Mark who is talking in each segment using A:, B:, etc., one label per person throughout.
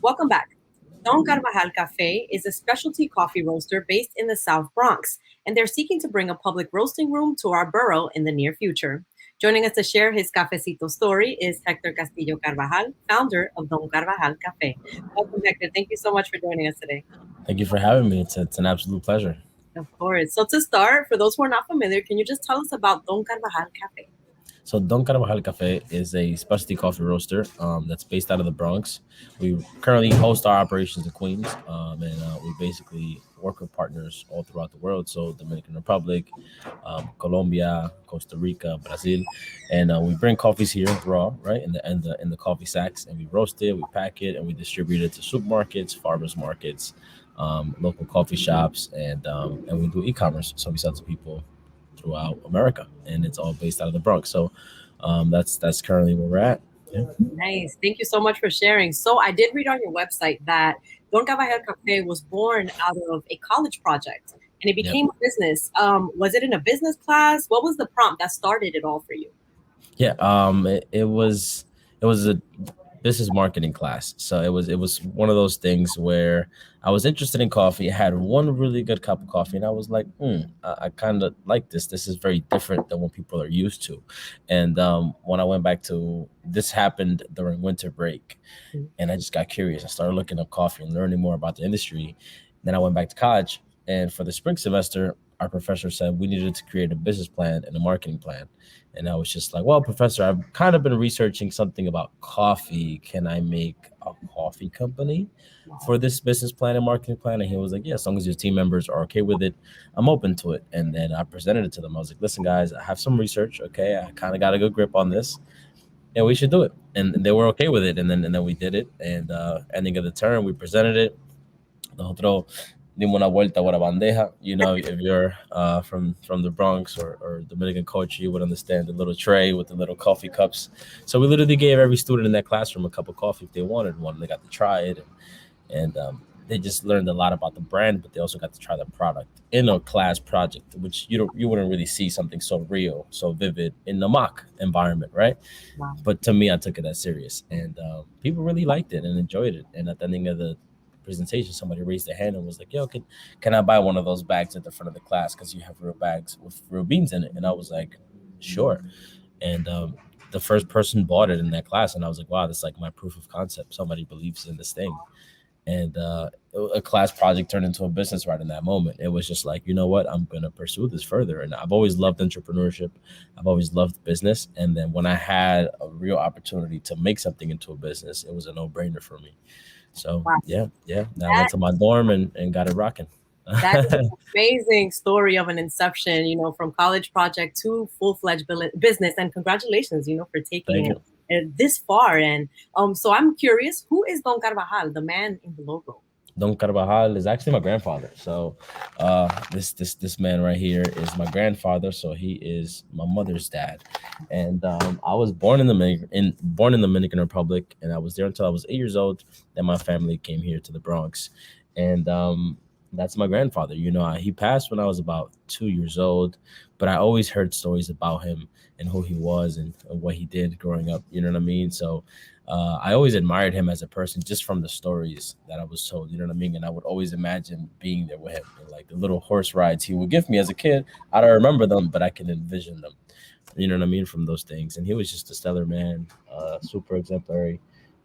A: Welcome back. Don Carvajal Café is a specialty coffee roaster based in the South Bronx, and they're seeking to bring a public roasting room to our borough in the near future. Joining us to share his cafecito story is Hector Castillo Carvajal, founder of Don Carvajal Café. Welcome, Hector. Thank you so much for joining us today.
B: Thank you for having me. It's an absolute pleasure.
A: Of course. So, to start, for those who are not familiar, can you just tell us about Don Carvajal Café?
B: So Don Carvajal Café is a specialty coffee roaster that's based out of the Bronx. We currently host our operations in Queens, and we basically work with partners all throughout the world. So Dominican Republic, Colombia, Costa Rica, Brazil, and we bring coffees here raw, right, in the coffee sacks, and we roast it, we pack it, and we distribute it to supermarkets, farmers markets, local coffee shops, and we do e-commerce. So we sell to people throughout America, and it's all based out of the Bronx. So that's currently where we're at. Yeah.
A: Nice. Thank you so much for sharing. So, I did read on your website that Don Carvajal Café was born out of a college project and it
B: Yep.
A: became a business. Was it in a business class? What was the prompt that started it all for you?
B: Yeah. It was a business marketing class. So it was one of those things where I was interested in coffee. I had one really good cup of coffee, and I was like, I kind of like this. This is very different than what people are used to. And when I went back to this happened during winter break, and I just got curious. I started looking up coffee and learning more about the industry. Then I went back to college, and for the spring semester, our professor said we needed to create a business plan and a marketing plan. And I was just like, well, professor, I've kind of been researching something about coffee. Can I make a coffee company for this business plan and marketing plan? And he was like, yeah, as long as your team members are okay with it, I'm open to it. And then I presented it to them. I was like, listen, guys, I have some research. Okay. I kind of got a good grip on this, and we should do it. And they were okay with it. And then we did it. And ending of the term, we presented it. Nosotros dimos una vuelta a bandeja. You know, if you're from the Bronx or Dominican culture, you would understand the little tray with the little coffee cups. So we literally gave every student in that classroom a cup of coffee if they wanted one. They got to try it, and they just learned a lot about the brand, but they also got to try the product in a class project, which you wouldn't really see something so real, so vivid in the mock environment, right?
A: Wow.
B: But to me, I took it as serious, and people really liked it and enjoyed it. And at the ending of the presentation, somebody raised their hand and was like, "Yo, can I buy one of those bags at the front of the class because you have real bags with real beans in it?" And I was like, "Sure." And the first person bought it in that class, and I was like, "Wow, that's like my proof of concept. Somebody believes in this thing." And a class project turned into a business right in that moment. It was just like, you know what, I'm going to pursue this further. And I've always loved entrepreneurship. I've always loved business. And then when I had a real opportunity to make something into a business, it was a no-brainer for me. So
A: Wow.
B: yeah. Then I went
A: That,
B: to my dorm and got it rocking.
A: that is an amazing story of an inception, from college project to full-fledged business. And congratulations, for taking
B: Thank
A: it
B: you.
A: this far. And so I'm curious, who is Don Carvajal, the man in the logo?
B: Don Carvajal is actually my grandfather. So this man right here is my grandfather. So he is my mother's dad, and I was born in the Dominican Republic, and I was there until I was 8 years old. Then my family came here to the Bronx, and that's my grandfather. He passed when I was about 2 years old, but I always heard stories about him and who he was and what he did growing up. You know what I mean? So I always admired him as a person just from the stories that I was told, you know what I mean? And I would always imagine being there with him. And like the little horse rides he would give me as a kid, I don't remember them, but I can envision them, you know what I mean, from those things. And he was just a stellar man, super exemplary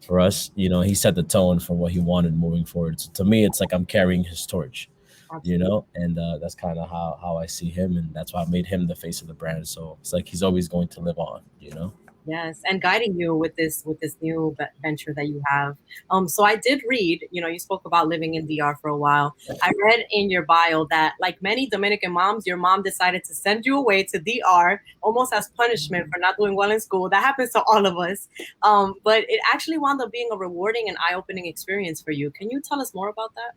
B: for us. He set the tone for what he wanted moving forward. So to me, it's like I'm carrying his torch,
A: Absolutely.
B: and that's kind of how I see him. And that's why I made him the face of the brand. So it's like he's always going to live on.
A: Yes, and guiding you with this new venture that you have. So I did read, you spoke about living in DR for a while. I read in your bio that, like many Dominican moms, your mom decided to send you away to DR almost as punishment for not doing well in school. That happens to all of us. But it actually wound up being a rewarding and eye-opening experience for you. Can you tell us more about that?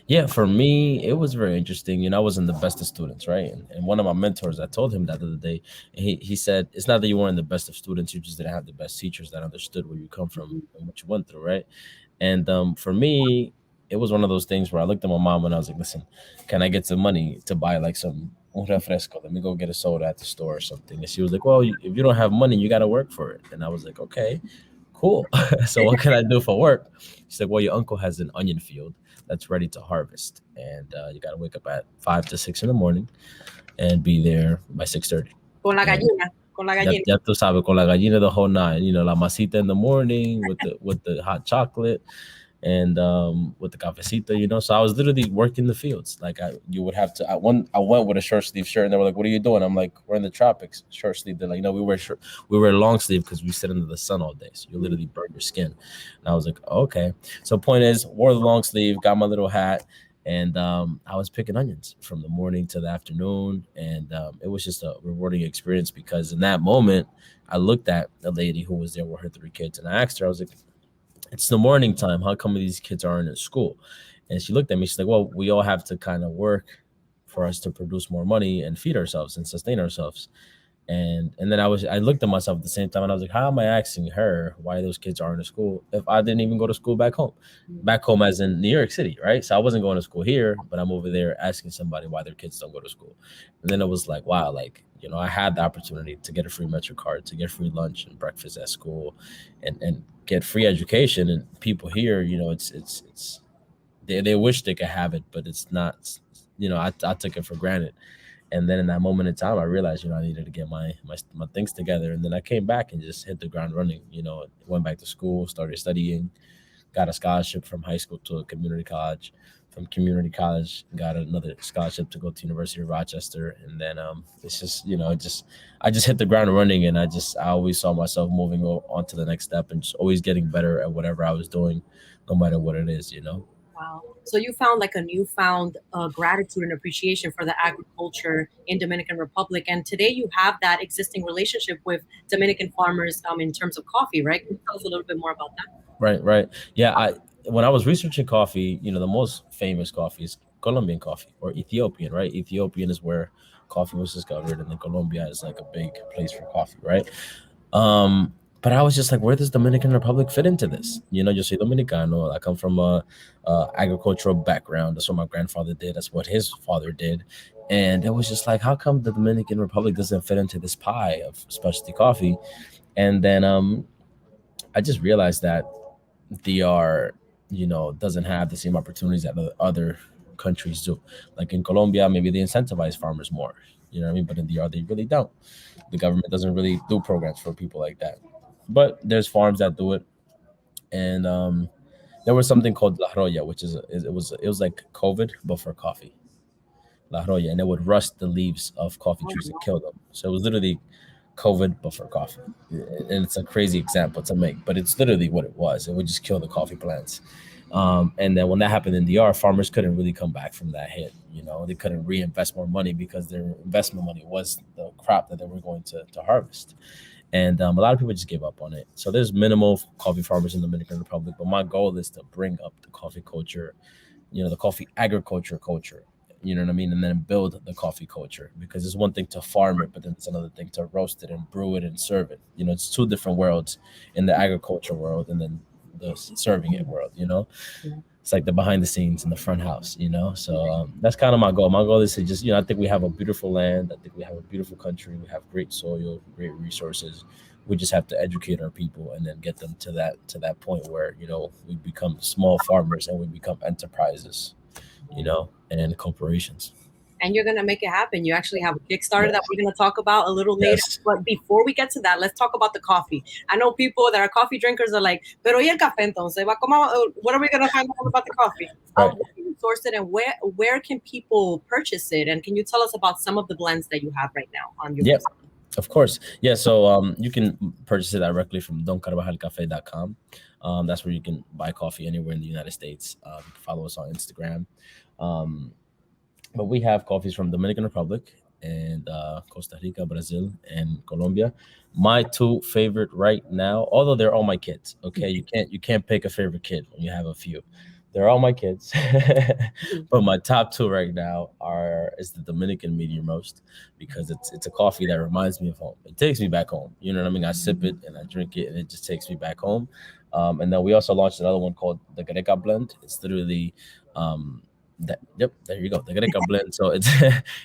B: Yeah, for me, it was very interesting. I wasn't the best of students, right? And one of my mentors, I told him that the other day, he said, it's not that you weren't the best of students, you just didn't have the best teachers that understood where you come from
A: Mhm.
B: and what you went through, right? And for me, it was one of those things where I looked at my mom and I was like, listen, can I get some money to buy like some un refresco? Let me go get a soda at the store or something. And she was like, well, if you don't have money, you got to work for it. And I was like, okay, cool. So what can I do for work? She's like, well, your uncle has an onion field that's ready to harvest, and you got to wake up at 5 to 6 in the morning and be there by 6:30.
A: Con la
B: And
A: gallina, con la
B: ya,
A: gallina.
B: ya tú sabes, con la gallina the whole nine. You know, la masita in the morning with the hot chocolate and with the cafecito. You know, so I was literally working the fields. Like you would have to. I went with a short sleeve shirt, and they were like, "What are you doing?" I'm like, "We're in the tropics, short sleeve." They're like, "No, we wear long sleeve because we sit under the sun all day, so you literally burn your skin." And I was like, "Okay." So point is, wore the long sleeve, got my little hat. And I was picking onions from the morning to the afternoon, and it was just a rewarding experience because in that moment, I looked at a lady who was there with her 3 kids, and I asked her, I was like, it's the morning time. How come these kids aren't at school? And she looked at me. She's like, well, we all have to kind of work for us to produce more money and feed ourselves and sustain ourselves. And then I looked at myself at the same time and I was like, how am I asking her why those kids aren't in school if I didn't even go to school back home as in New York City, right? So I wasn't going to school here, but I'm over there asking somebody why their kids don't go to school. And then it was like, wow, like, you know, I had the opportunity to get a free Metro card, to get free lunch and breakfast at school, and get free education. And people here, you know, it's they wish they could have it, but it's not. You know, I took it for granted. And then in that moment in time, I realized, you know, I needed to get my things together. And then I came back and just hit the ground running. You know, went back to school, started studying, got a scholarship from high school to a community college. From community college, got another scholarship to go to University of Rochester. And then it's just, you know, I just hit the ground running, and I always saw myself moving on to the next step and just always getting better at whatever I was doing, no matter what it is, you know.
A: Wow. So you found like a newfound gratitude and appreciation for the agriculture in Dominican Republic, and today you have that existing relationship with Dominican farmers in terms of coffee, right? Can you tell us a little bit more about that?
B: Right, right. Yeah, I when I was researching coffee, you know, the most famous coffee is Colombian coffee or Ethiopian, right? Ethiopian is where coffee was discovered, and then Colombia is like a big place for coffee, right? But I was just like, where does Dominican Republic fit into this? You know, yo soy dominicano. I come from a agricultural background. That's what my grandfather did. That's what his father did. And it was just like, how come the Dominican Republic doesn't fit into this pie of specialty coffee? And then I just realized that DR, you know, doesn't have the same opportunities that other countries do. Like in Colombia, maybe they incentivize farmers more. You know what I mean? But in DR, they really don't. The government doesn't really do programs for people like that. But there's farms that do it, and there was something called La Roya, which it was like COVID but for coffee. La Roya, and it would rust the leaves of coffee
A: Oh,
B: trees and
A: wow.
B: kill them. So it was literally COVID but for coffee. And it's a crazy example to make, but it's literally what it was. It would just kill the coffee plants. And then when that happened in DR, farmers couldn't really come back from that hit. You know, they couldn't reinvest more money because their investment money was the crop that they were going to harvest. And a lot of people just gave up on it. So there's minimal coffee farmers in the Dominican Republic, but my goal is to bring up the coffee culture, you know, the coffee agriculture culture, you know what I mean, and then build the coffee culture, because it's one thing to farm it, but then it's another thing to roast it and brew it and serve it. You know, it's two different worlds in the agriculture world and then the serving it world. You know,
A: Yeah.
B: it's like the behind the scenes and the front house. You know, so that's kind of my goal. My goal is to just, you know, I think we have a beautiful land. I think we have a beautiful country. We have great soil, great resources. We just have to educate our people and then get them to that point where, you know, we become small farmers and we become enterprises, you know, and corporations.
A: And you're gonna make it happen. You actually have a Kickstarter that
B: Yes.
A: we're gonna talk about a little later.
B: Yes.
A: But before we get to that, let's talk about the coffee. I know people that are coffee drinkers are like, "Pero y el café entonces? What are we gonna find out about the coffee?"
B: Right.
A: Where can you source it, and where can people purchase it? And can you tell us about some of the blends that you have right now on your
B: Yep.
A: website?
B: Of course. Yeah. So you can purchase it directly from doncarvajalcafe.com. That's where you can buy coffee anywhere in the United States. You can follow us on Instagram. Um, but we have coffees from Dominican Republic and Costa Rica, Brazil, and Colombia. My two favorite right now, although they're all my kids. Okay, you can't pick a favorite kid when you have a few. They're all my kids, but my top two right now are is the Dominican medium roast, because it's a coffee that reminds me of home. It takes me back home. You know what I mean? I sip it and I drink it, and it just takes me back home. And then we also launched another one called the Greca blend. It's literally um, Yep, there you go. The Greca blend. So it's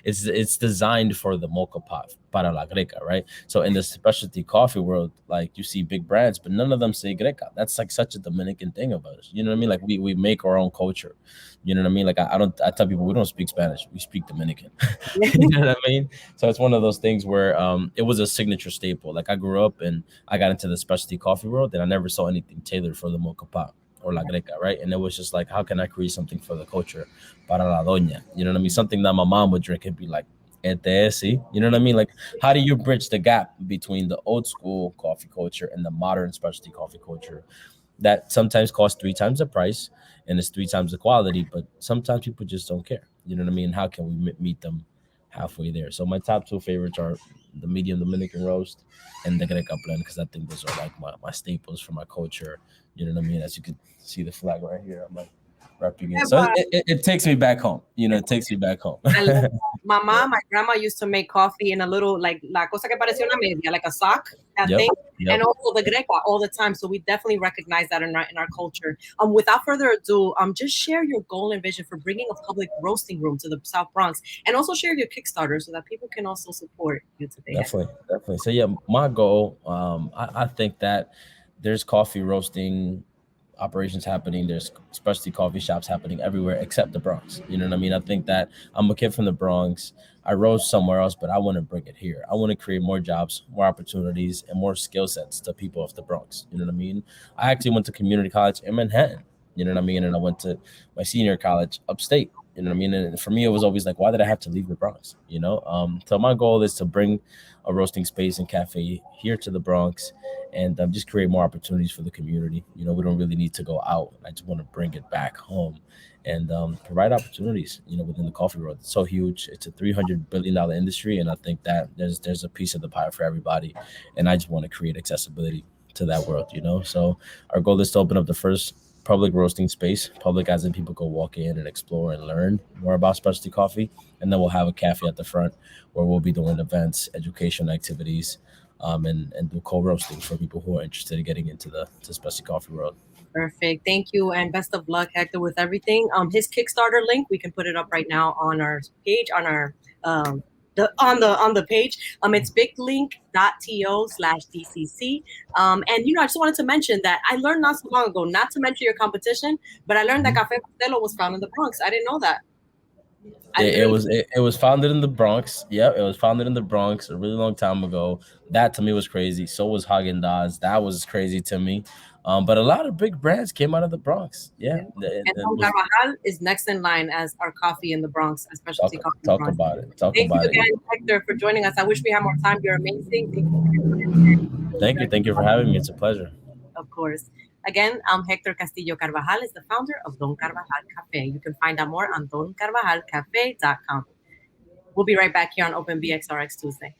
B: it's designed for the mocha pot, para la Greca, right? So in the specialty coffee world, like you see big brands, but none of them say Greca. That's like such a Dominican thing of us. You know what I mean? Like we make our own culture. You know what I mean? Like I don't. I tell people we don't speak Spanish. We speak Dominican. You know what I mean? So it's one of those things where it was a signature staple. Like I grew up and I got into the specialty coffee world, and I never saw anything tailored for the mocha pot or la greca, right? And it was just like, how can I create something for the culture, para la doña? You know what I mean? Something that my mom would drink and be like, "Este, you know what I mean? Like, how do you bridge the gap between the old school coffee culture and the modern specialty coffee culture that sometimes costs three times the price and it's three times the quality, but sometimes people just don't care. You know what I mean? How can we meet them halfway there? So my top two favorites are the medium Dominican roast and the Greca blend because I think those are like my staples for my culture. You know what I mean? As you can see the flag right here, I'm like repping it. So it takes me back home. You know, it takes me back home.
A: I love that.
B: Yeah.
A: My grandma used to make coffee in a little, like, la cosa que parecía una media, like a sock, that
B: Yep.
A: thing,
B: Yep.
A: and also the greca all the time. So we definitely recognize that in our culture. Without further ado, just share your goal and vision for bringing a public roasting room to the South Bronx, and also share your Kickstarter so that people can also support you today.
B: Definitely, definitely. So yeah, my goal, I think that there's coffee roasting operations happening. There's specialty coffee shops happening everywhere except the Bronx. You know what I mean? I think that I'm a kid from the Bronx. I roast somewhere else, but I want to bring it here. I want to create more jobs, more opportunities, and more skill sets to people of the Bronx. You know what I mean? I actually went to community college in Manhattan. You know what I mean? And I went to my senior college upstate. You know what I mean? And for me, it was always like, why did I have to leave the Bronx? You know? So my goal is to bring a roasting space and cafe here to the Bronx and just create more opportunities for the community. You know, we don't really need to go out. I just want to bring it back home and provide opportunities. You know, within the coffee world, it's so huge. It's a $300 billion industry, and I think that there's a piece of the pie for everybody. And I just want to create accessibility to that world. You know, so our goal is to open up the first public roasting space. Public as in people go walk in and explore and learn more about specialty coffee, and then we'll have a cafe at the front where we'll be doing events, education activities, and do co-roasting for people who are interested in getting into the to specialty coffee world.
A: Perfect. Thank you, and best of luck, Hector, with everything. His Kickstarter link, we can put it up right now on our page, on our on the page. It's biglinktO/DCC. And I just wanted to mention that I learned not so long ago not to mention your competition, but I learned that Café Bustelo was found in the Bronx. I didn't know that.
B: It was founded in the Bronx. Yep, it was founded in the Bronx a really long time ago. That to me was crazy. So was Haagen Dazs. That was crazy to me. But a lot of big brands came out of the Bronx. Yeah,
A: Yeah. And
B: it
A: Don
B: was
A: Carvajal is next in line as our coffee in the Bronx, a specialty coffee in the
B: talk
A: Bronx.
B: about it. Talk
A: Thank you
B: about it.
A: again, Hector, for joining us. I wish we had more time. You're amazing. Thank
B: Thank you for having me. It's a pleasure.
A: of course. Again, Hector Castillo Carvajal is the founder of Don Carvajal Café. You can find out more on doncarvajalcafe.com. We'll be right back here on Open BXRX Tuesday.